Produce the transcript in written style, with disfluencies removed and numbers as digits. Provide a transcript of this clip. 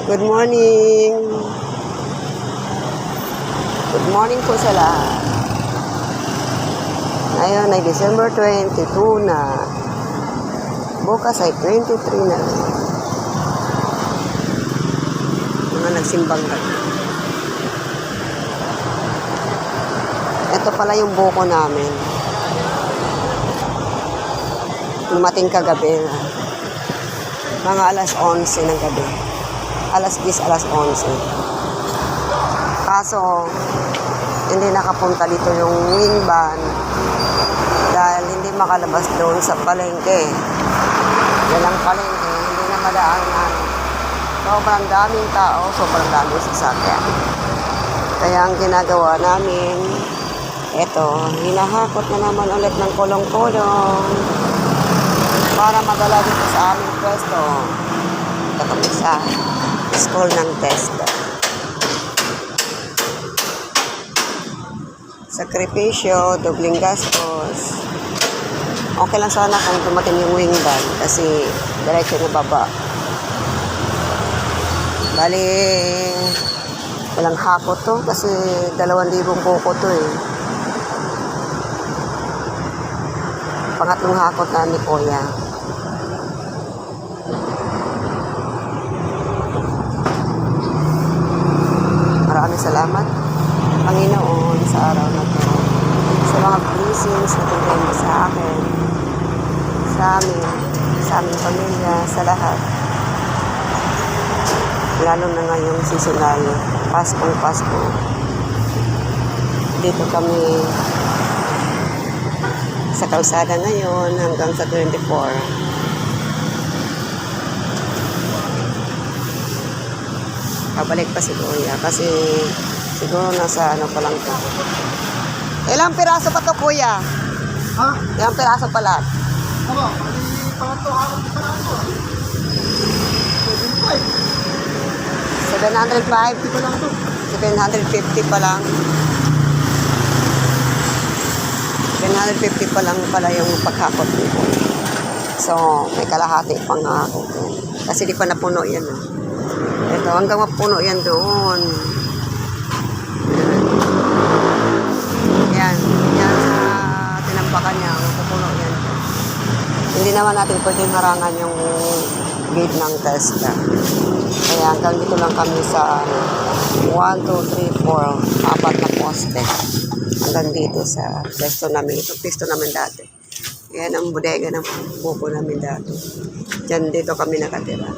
Good morning. Good morning po sa lahat. Ngayon ay December 22 na. Bukas ay 23 na. Mga nagsimbang na. Ito pala yung buko namin. Dumating kagabi. Mga alas 11 ng gabi. Alas 10, alas 11. Kaso, hindi nakapunta dito yung wing van dahil hindi makalabas doon sa palengke. Walang palengke, hindi na madaanan. Sobrang daming tao, sobrang daming sasakyan. Kaya ang ginagawa namin, eto, hinahakot na naman ulit ng kolong-kolong para madala dito sa aming pwesto. Ito kami sa school ng Tesla. Sakripisyo, dobling gastos. Okay lang sana kung dumating yung wing van kasi diretso na baba. Bali, walang hakot to kasi 2,000 buko to eh. Pangatlong hakot na ni Kuya. Maraming salamat, Panginoon, sa araw na to. Sa mga blessings na tungkol mo sa akin, sa aming pamilya, sa lahat. Lalo na ngayong seasonal, Pasko. Dito kami sa kalsada ngayon hanggang sa 24. Pabalik pa si Kuya kasi siguro nasa ano pa lang to. Ilang piraso pa to, Kuya? Ha? Ilang piraso pa lahat? Ano? Pangatlo ako sa piraso. 705? 750 pa lang to. 750 pa lang. 750 pa lang pala yung paghakot nito. So, may kalahati pang hakot. Kasi di pa napuno yan. Ito, hanggang mapuno yan doon. Yan sa tinampakan niya, mapupuno yan. Hindi naman natin pwedeng harangan yung gate ng Tesla. Kaya hanggang dito lang kami sa 1, 2, 3, 4, 4 na poste. Hanggang dito sa pwesto namin. Ito pwesto namin dati. Yan ang bodega ng buko namin dati. Diyan dito kami nakatira.